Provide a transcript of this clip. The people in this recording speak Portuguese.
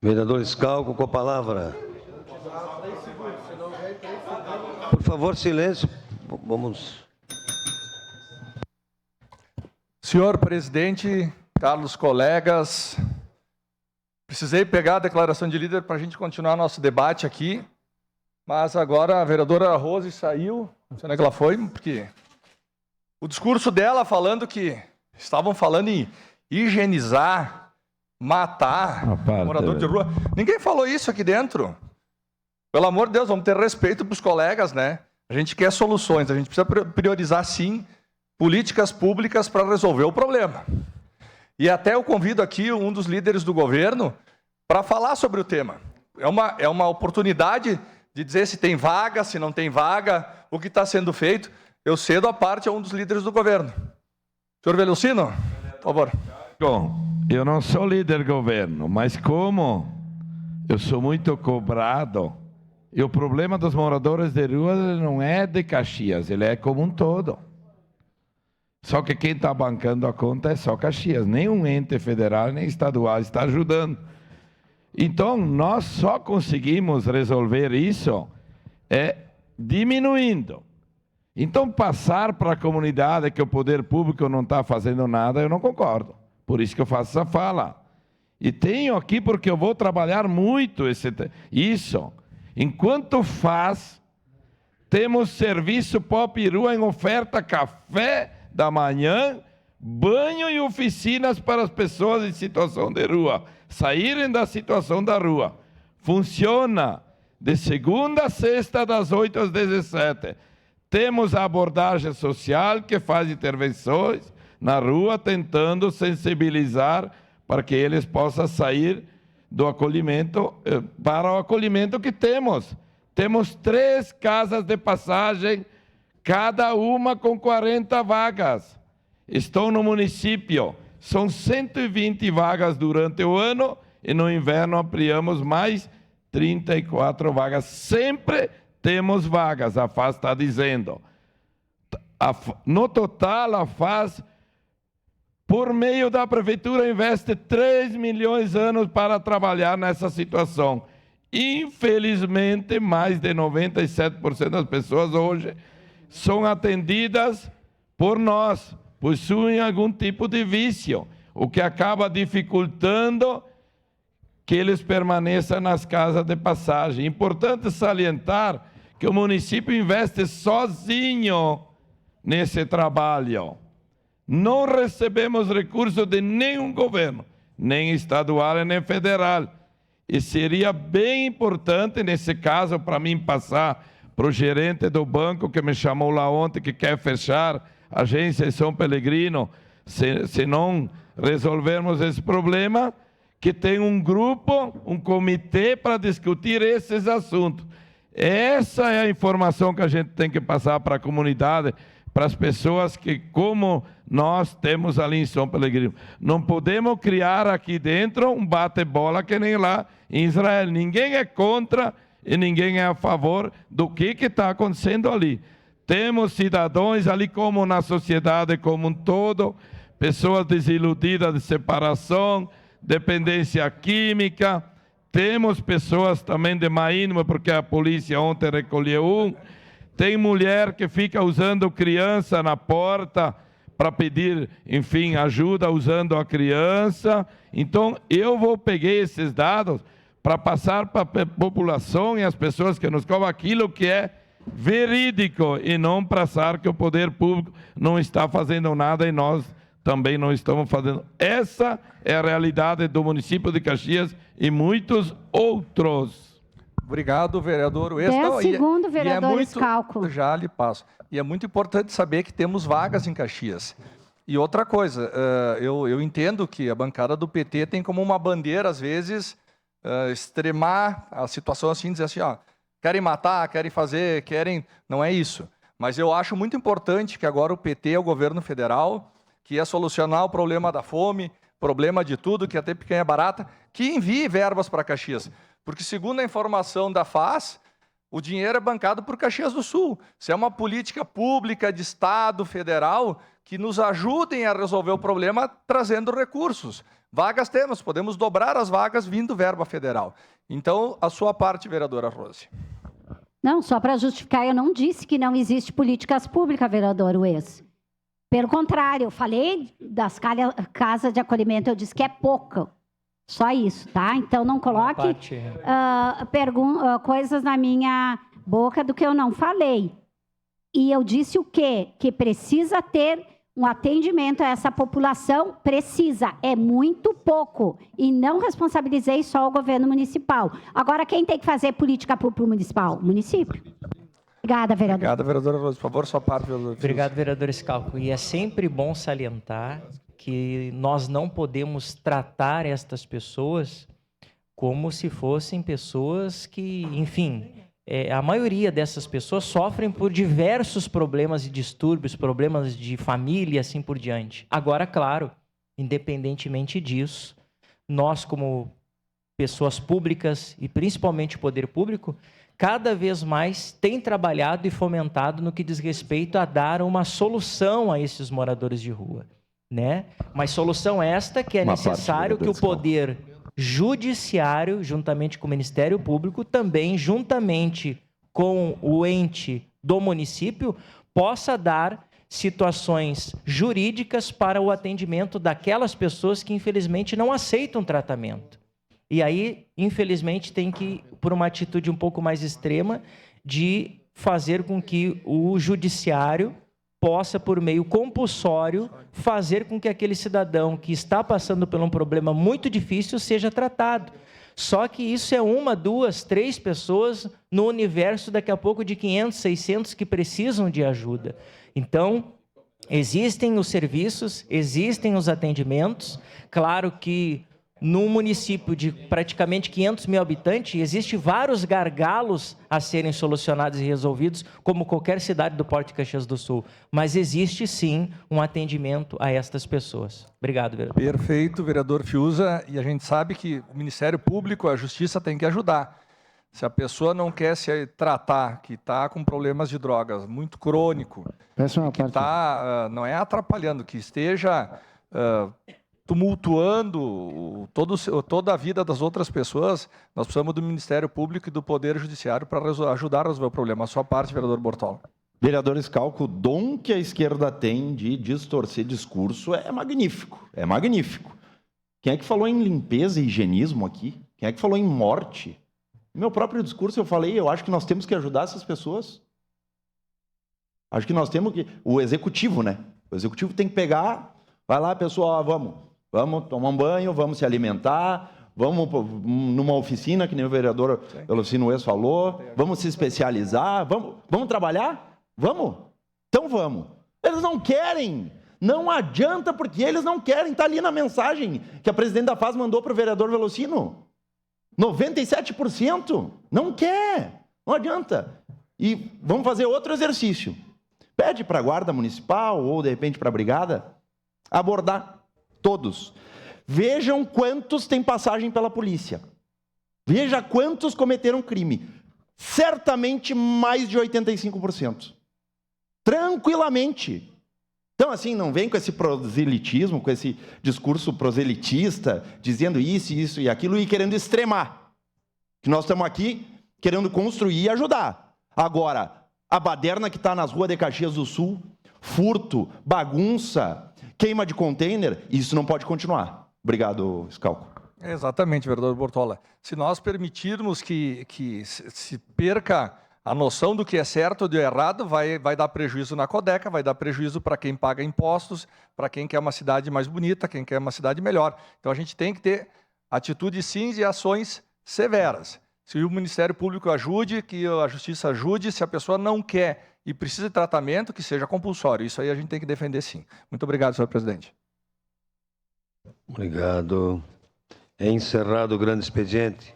Vereador Schalco, com a palavra. Por favor, silêncio. Vamos. Senhor presidente, caros colegas, precisei pegar a declaração de líder para a gente continuar nosso debate aqui, mas agora a vereadora Rose saiu, não sei onde é que ela foi, porque o discurso dela falando que estavam falando em higienizar, matar morador de rua. Ninguém falou isso aqui dentro. Pelo amor de Deus, vamos ter respeito para os colegas, né? A gente quer soluções, a gente precisa priorizar, sim, políticas públicas para resolver o problema. E até eu convido aqui um dos líderes do governo para falar sobre o tema. É uma oportunidade de dizer se tem vaga, se não tem vaga, o que está sendo feito. Eu cedo a parte a um dos líderes do governo. Senhor Velucino, por favor. Bom, eu não sou líder do governo, mas como eu sou muito cobrado, e o problema dos moradores de rua não é de Caxias, ele é como um todo. Só que quem está bancando a conta é só Caxias, nenhum ente federal nem estadual está ajudando. Então, nós só conseguimos resolver isso diminuindo. Então, passar para a comunidade que o poder público não está fazendo nada, eu não concordo. Por isso que eu faço essa fala. E tenho aqui porque eu vou trabalhar muito isso. Enquanto temos serviço Pop Rua em oferta, café da manhã, banho e oficinas para as pessoas em situação de rua, saírem da situação da rua. Funciona de segunda a sexta, das 8 às 17. Temos a abordagem social que faz intervenções na rua, tentando sensibilizar para que eles possam sair do acolhimento para o acolhimento que temos. Temos 3 casas de passagem, cada uma com 40 vagas. Estão no município. São 120 vagas durante o ano e no inverno ampliamos mais 34 vagas. Sempre temos vagas, a FAS está dizendo. No total, a FAS, por meio da prefeitura, investe 3 milhões anos para trabalhar nessa situação. Infelizmente, mais de 97% das pessoas hoje são atendidas por nós, possuem algum tipo de vício, o que acaba dificultando que eles permaneçam nas casas de passagem. Importante salientar que o município investe sozinho nesse trabalho. Não recebemos recursos de nenhum governo, nem estadual nem federal. E seria bem importante, nesse caso, para mim passar para o gerente do banco que me chamou lá ontem, que quer fechar a agência em São Pellegrino, se não resolvermos esse problema, que tem um grupo, um comitê para discutir esses assuntos. Essa é a informação que a gente tem que passar para a comunidade, para as pessoas que, como nós temos ali em São Pellegrino. Não podemos criar aqui dentro um bate-bola que nem lá em Israel. Ninguém é contra e ninguém é a favor do que está acontecendo ali. Temos cidadãos ali, como na sociedade como um todo, pessoas desiludidas de separação, dependência química. Temos pessoas também de má índole, porque a polícia ontem recolheu um. Tem mulher que fica usando criança na porta para pedir, enfim, ajuda usando a criança. Então, peguei esses dados para passar para a população e as pessoas que nos cobram aquilo que é verídico e não passar que o poder público não está fazendo nada e nós também não estamos fazendo. Essa é a realidade do município de Caxias e muitos outros. Obrigado, vereador. 10 segundos, vereador Schalco. Já lhe passo. E é muito importante saber que temos vagas em Caxias. E outra coisa, eu entendo que a bancada do PT tem como uma bandeira, às vezes, extremar a situação assim, dizer assim, ó, querem matar, querem fazer, querem... Não é isso. Mas eu acho muito importante que agora o PT, o governo federal, que ia solucionar o problema da fome, problema de tudo, que até picanha barata, que envie verbas para Caxias. Porque, segundo a informação da FAS, o dinheiro é bancado por Caxias do Sul. Se é uma política pública de Estado, federal, que nos ajudem a resolver o problema trazendo recursos. Vagas temos, podemos dobrar as vagas vindo verba federal. Então, a sua parte, vereadora Rose. Não, só para justificar, eu não disse que não existe políticas públicas, vereador Ues. Pelo contrário, eu falei das casas de acolhimento, eu disse que é pouco. Só isso, tá? Então, não coloque coisas na minha boca do que eu não falei. E eu disse o quê? Que precisa ter um atendimento a essa população, precisa, é muito pouco. E não responsabilizei só o governo municipal. Agora, quem tem que fazer política pública municipal? O município. Obrigada, vereador. Obrigada, vereadora Rose. Por favor, sua parte, vereador. Obrigado, vereador Scalco. E é sempre bom salientar que nós não podemos tratar estas pessoas como se fossem pessoas que, enfim, a maioria dessas pessoas sofrem por diversos problemas e distúrbios, problemas de família e assim por diante. Agora, claro, independentemente disso, nós como pessoas públicas e principalmente o poder público, cada vez mais tem trabalhado e fomentado no que diz respeito a dar uma solução a esses moradores de rua, né? Mas solução esta que é necessário que o poder judiciário, juntamente com o Ministério Público, também juntamente com o ente do município, possa dar situações jurídicas para o atendimento daquelas pessoas que infelizmente não aceitam tratamento. E aí, infelizmente, tem que, por uma atitude um pouco mais extrema, de fazer com que o judiciário possa, por meio compulsório, fazer com que aquele cidadão que está passando por um problema muito difícil seja tratado. Só que isso é 1, 2, 3 pessoas no universo, daqui a pouco, de 500, 600 que precisam de ajuda. Então, existem os serviços, existem os atendimentos. Claro que num município de praticamente 500 mil habitantes, existem vários gargalos a serem solucionados e resolvidos, como qualquer cidade do Porto de Caxias do Sul. Mas existe, sim, um atendimento a estas pessoas. Obrigado, vereador. Perfeito, vereador Fiuza. E a gente sabe que o Ministério Público, a Justiça tem que ajudar. Se a pessoa não quer se tratar, que está com problemas de drogas muito crônico, que está, não é atrapalhando, que esteja tumultuando toda a vida das outras pessoas, nós precisamos do Ministério Público e do Poder Judiciário para ajudar a resolver o problema. A sua parte, vereador Bortola. Vereador Scalco, o dom que a esquerda tem de distorcer discurso é magnífico, é magnífico. Quem é que falou em limpeza e higienismo aqui? Quem é que falou em morte? No meu próprio discurso eu falei, eu acho que nós temos que ajudar essas pessoas. Acho que nós temos que... O executivo, né? O executivo tem que pegar, vai lá, pessoal, vamos tomar um banho, vamos se alimentar, vamos numa oficina, que nem o vereador Elocino Ues falou, vamos se especializar, vamos trabalhar? Vamos? Então vamos. Eles não querem, não adianta porque eles não querem, está ali na mensagem que a presidente da FAS mandou para o vereador Velocino. 97% não quer, não adianta. E vamos fazer outro exercício. Pede para a guarda municipal ou de repente para a brigada abordar todos. Vejam quantos têm passagem pela polícia. Veja quantos cometeram crime. Certamente mais de 85%. Tranquilamente. Então, assim, não vem com esse proselitismo, com esse discurso proselitista, dizendo isso, isso e aquilo e querendo extremar. Que nós estamos aqui querendo construir e ajudar. Agora, a baderna que está nas ruas de Caxias do Sul, furto, bagunça, queima de container, isso não pode continuar. Obrigado, Scalco. Exatamente, vereador Bortola. Se nós permitirmos que se perca a noção do que é certo ou de errado, vai dar prejuízo na Codeca, vai dar prejuízo para quem paga impostos, para quem quer uma cidade mais bonita, quem quer uma cidade melhor. Então a gente tem que ter atitudes sim e ações severas. Se o Ministério Público ajude, que a Justiça ajude, se a pessoa não quer e precisa de tratamento, que seja compulsório. Isso aí a gente tem que defender sim. Muito obrigado, senhor presidente. Obrigado. É encerrado o grande expediente.